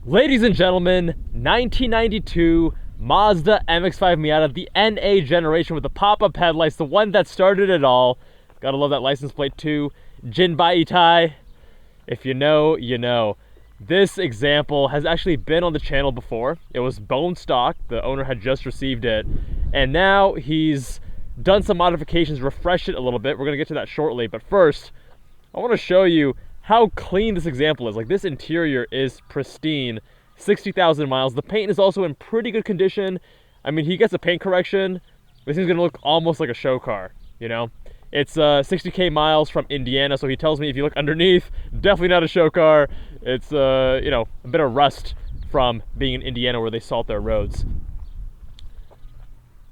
Ladies and gentlemen, 1992 Mazda MX-5 Miata, the NA generation with the pop-up headlights, the one that started it all. Gotta love that license plate too. Jinbai Itai. If you know, you know. This example has actually been on the channel before. It was bone stock. The owner had just received it. And now he's done some modifications, refreshed it a little bit. We're gonna get to that shortly. But first, I wanna show you how clean this example is. Like, this interior is pristine. 60,000 miles. The paint is also in pretty good condition. I mean, he gets a paint correction. This thing's gonna look almost like a show car, you know? It's 60K miles from Indiana, so he tells me if you look underneath, definitely not a show car. It's, you know, a bit of rust from being in Indiana where they salt their roads.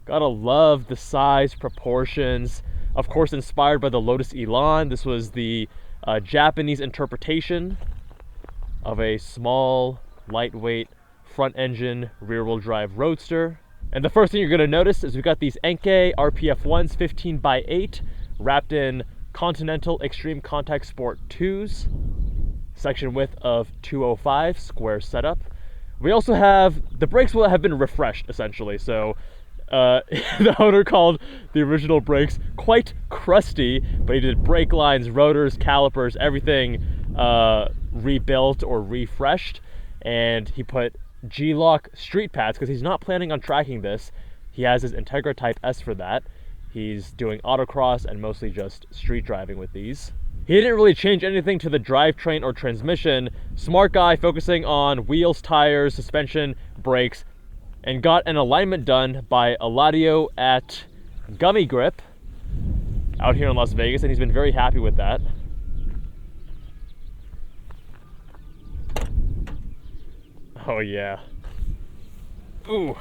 Gotta love the size, proportions. Of course, inspired by the Lotus Elan. This was the Japanese interpretation of a small, lightweight, front-engine, rear-wheel drive roadster. And the first thing you're gonna notice is we've got these Enkei RPF1s 15x8 wrapped in Continental ExtremeContact Sport 2s, section width of 205, square setup. We also have, the brakes will have been refreshed essentially, so the owner called the original brakes quite crusty, but he did brake lines, rotors, calipers, everything rebuilt or refreshed, and he put G-Loc street pads because he's not planning on tracking this. He has his Integra Type S for that. He's doing autocross and mostly just street driving with these. He didn't really change anything to the drivetrain or transmission. Smart guy, focusing on wheels, tires, suspension, brakes, and got an alignment done by Eladio at Gummy Grip out here in Las Vegas, and he's been very happy with that. Oh yeah. Ooh.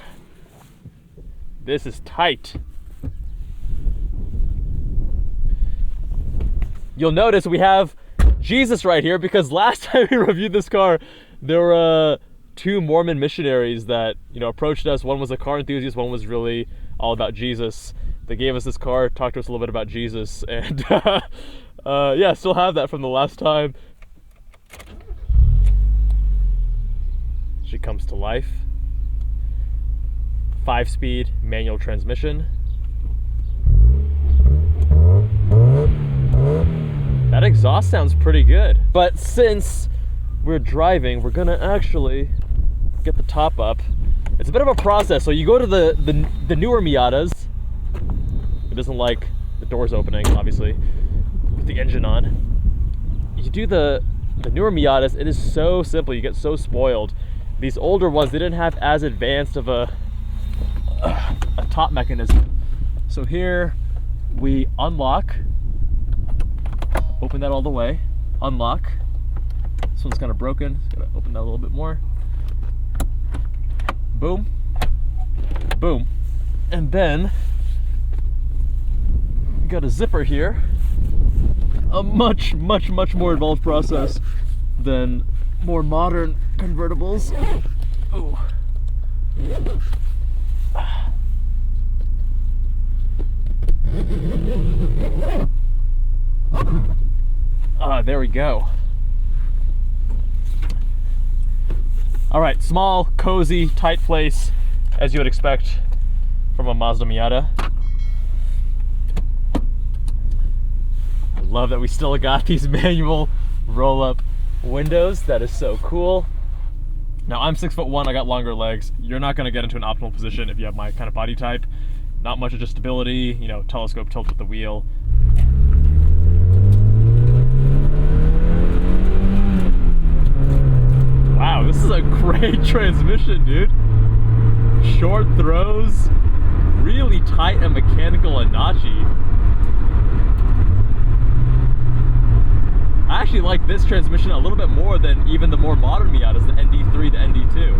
This is tight. You'll notice we have Jesus right here because last time we reviewed this car, there were two Mormon missionaries that, you know, approached us. One was a car enthusiast, one was really all about Jesus. They gave us this car, talked to us a little bit about Jesus, and yeah, still have that from the last time. She comes to life. 5-speed manual transmission. That exhaust sounds pretty good. But since we're driving, we're gonna actually get the top up. It's a bit of a process. So you go to the newer Miatas. It doesn't like the doors opening, obviously, with the engine on. You do the newer Miatas, it is so simple. You get so spoiled. These older ones, they didn't have as advanced of a top mechanism. So here we unlock, open that all the way, unlock. This one's kind of broken, just gotta open that a little bit more. Boom, boom. And then you got a zipper here. A much more involved process than more modern convertibles. Ooh. There we go. All right, small, cozy, tight place, as you would expect from a Mazda Miata. I love that we still got these manual roll-up windows. That is so cool. Now, I'm 6'1", I got longer legs. You're not gonna get into an optimal position if you have my kind of body type. Not much adjustability, you know, telescope tilt with the wheel. Wow, this is a great transmission, dude. Short throws, really tight and mechanical and notchy. I actually like this transmission a little bit more than even the more modern Miatas, the ND3, the ND2.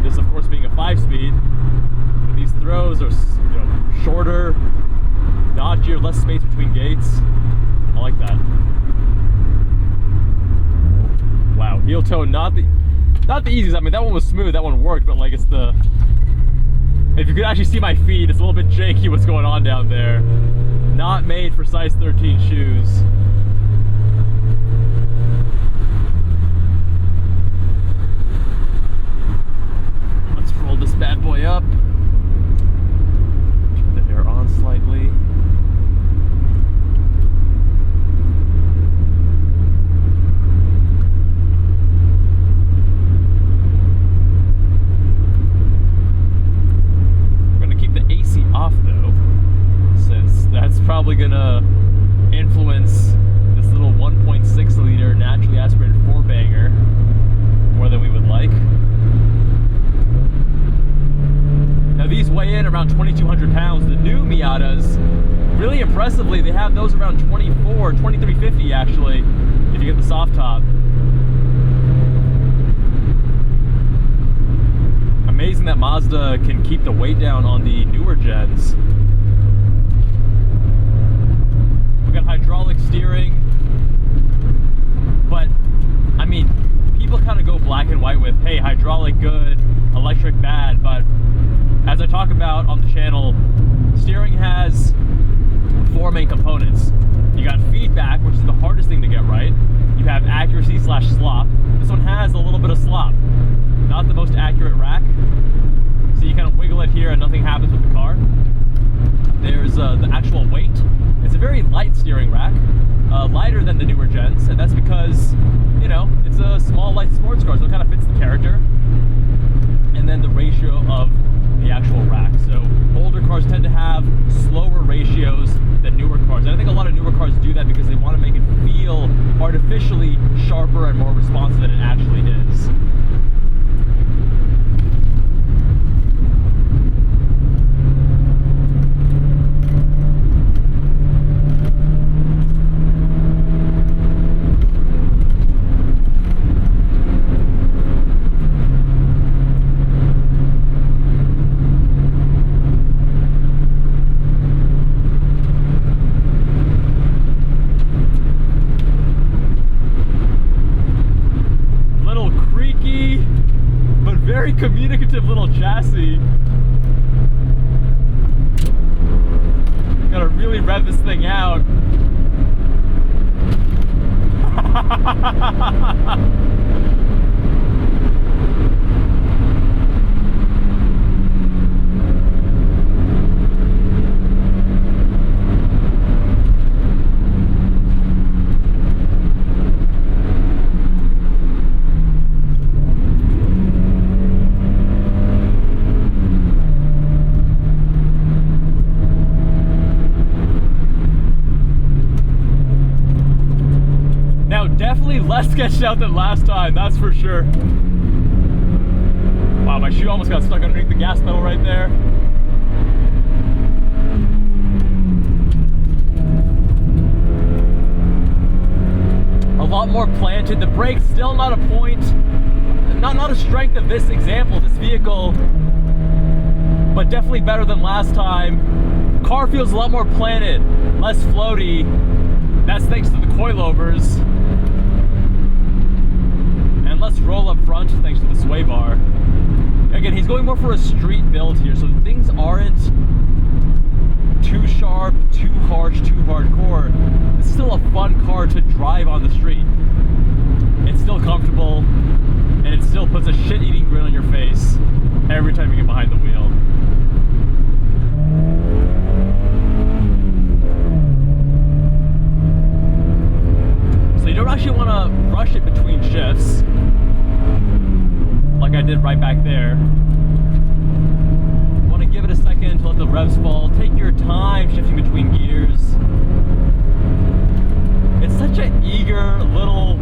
This, of course, being a 5-speed, but these throws are, you know, shorter, notchier, less space between gates. I like that. Wow, heel toe, not the easiest. I mean, that one was smooth, that one worked, but like, it's the, if you could actually see my feet, it's a little bit janky what's going on down there. Not made for size 13 shoes. probably gonna influence this little 1.6 liter naturally aspirated 4-banger more than we would like. Now these weigh in around 2,200 pounds. The new Miatas, really impressively, they have those around 2350 actually, if you get the soft top. Amazing that Mazda can keep the weight down on the newer gens. We got hydraulic steering, but I mean, people kind of go black and white with, hey, hydraulic good, electric bad, but as I talk about on the channel, steering has 4 main components. You got feedback, which is the hardest thing to get right. You have accuracy / slop. This one has a little bit of slop. Not the most accurate rack. So you kind of wiggle it here and nothing happens with the car. There's the actual weight. It's a very light steering rack, lighter than the newer gens, and that's because, you know, it's a small, light sports car, so it kind of fits the character. And then the ratio of the actual rack. So older cars tend to have slower ratios than newer cars. And I think a lot of newer cars do that because they want to make it feel artificially sharper and more responsive than it actually is. Very communicative little chassis. Gotta really rev this thing out. Definitely less sketched out than last time, that's for sure. Wow, my shoe almost got stuck underneath the gas pedal right there. A lot more planted. The brakes still not a point, not a strength of this example, this vehicle, but definitely better than last time. Car feels a lot more planted, less floaty. That's thanks to the coilovers. And less roll up front thanks to the sway bar. Again, he's going more for a street build here, so things aren't too sharp, too harsh, too hardcore. It's still a fun car to drive on the street. It's still comfortable, and it still puts a shit-eating grin on your face every time you get behind the wheel. So you don't actually want to rush it between shifts, like I did right back there. You want to give it a second to let the revs fall. Take your time shifting between gears. It's such an eager little,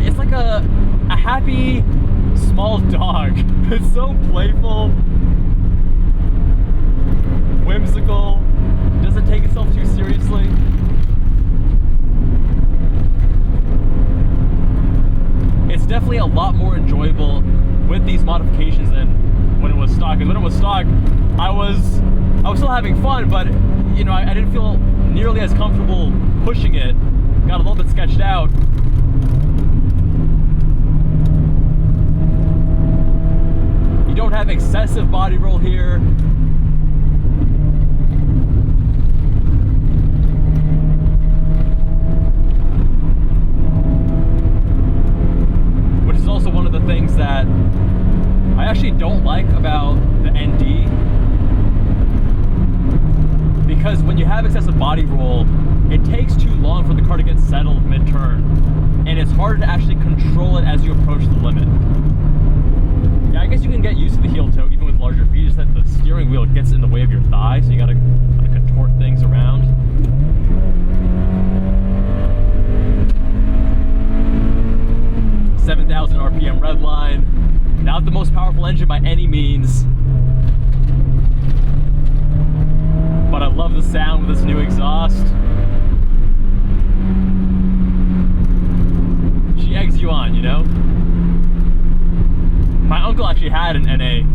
it's like a happy small dog. It's so playful, whimsical, doesn't take itself too seriously. It's definitely a lot more enjoyable with these modifications than when it was stock. Because when it was stock, I was still having fun, but you know, I didn't feel nearly as comfortable pushing it. Got a little bit sketched out. You don't have excessive body roll here. Which is also one of the things that I actually don't like about the ND. Because when you have excessive body roll, it takes too long for the car to get settled mid-turn. And it's harder to actually control it as you approach the limit. Yeah, I guess you can get used to the heel toe even with larger feet, just that the steering wheel gets in the way of your thigh, so you gotta kind of contort things around. 7,000 RPM redline. Not the most powerful engine by any means, but I love the sound with this new exhaust. She eggs you on, you know? My uncle actually had an NA.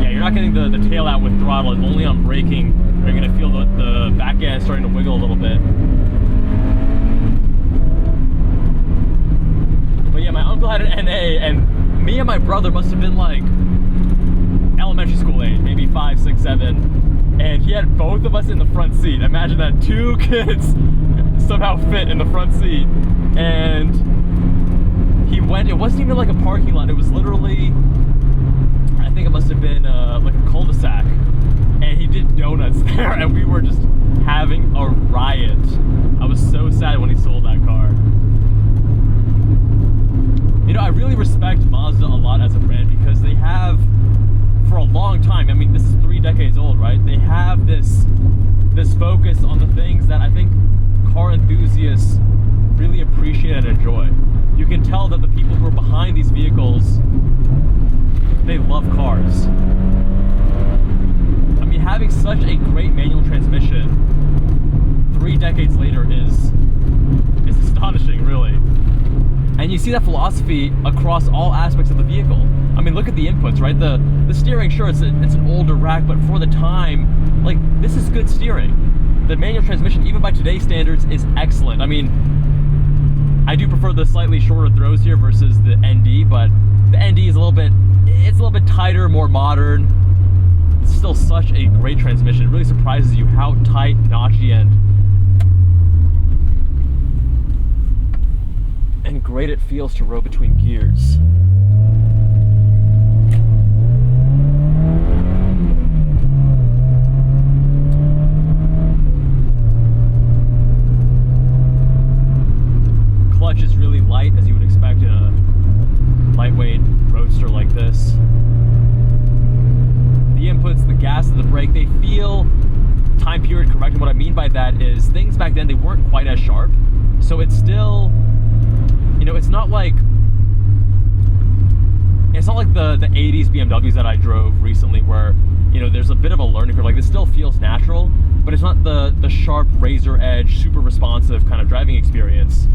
Yeah, you're not getting the tail out with throttle, it's only on braking. You're gonna feel the back end starting to wiggle a little bit. But yeah, my uncle had an NA, and me and my brother must have been like elementary school age, maybe 5, 6, 7. And he had both of us in the front seat. Imagine that, 2 kids somehow fit in the front seat. And he went, it wasn't even like a parking lot, it was literally, I think it must have been like a cul-de-sac. And he did donuts there, and we were just having a riot. I was so sad when he sold that car. You know, I really respect Mazda a lot as a brand because they have, for a long time, I mean, this is 3 decades old, right? They have this focus on the things that I think car enthusiasts really appreciate and enjoy. You can tell that the people who are behind these vehicles, they love cars. I mean, having such a great manual transmission 3 decades later is astonishing, really. And you see that philosophy across all aspects of the vehicle. I mean, look at the inputs, right? The steering, sure, it's an older rack, but for the time, like, this is good steering. The manual transmission, even by today's standards, is excellent. I mean, I do prefer the slightly shorter throws here versus the ND, but the ND is a little bit tighter, more modern. It's still such a great transmission. It really surprises you how tight, notchy, and great it feels to row between gears. Clutch is really light, as you would expect in a lightweight roadster like this. The inputs, the gas, and the brake, they feel time period correct. And what I mean by that is things back then, they weren't quite as sharp. So it's still, you know, it's not like the 80s BMWs that I drove recently where, you know, there's a bit of a learning curve. Like, this still feels natural, but it's not the sharp razor edge, super responsive kind of driving experience.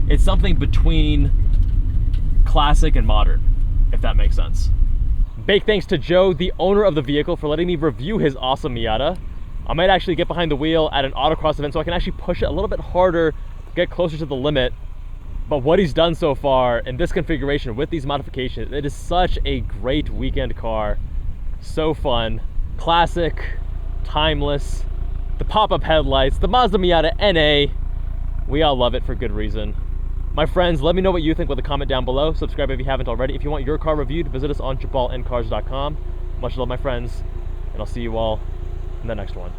It's something between classic and modern, if that makes sense. Big thanks to Joe, the owner of the vehicle, for letting me review his awesome Miata. I might actually get behind the wheel at an autocross event so I can actually push it a little bit harder, get closer to the limit. But what he's done so far in this configuration with these modifications, it is such a great weekend car. So fun, classic, timeless, the pop-up headlights, the Mazda Miata NA. We all love it for good reason. My friends, let me know what you think with a comment down below. Subscribe if you haven't already. If you want your car reviewed, visit us on JabalNCars.com. Much love, my friends, and I'll see you all in the next one.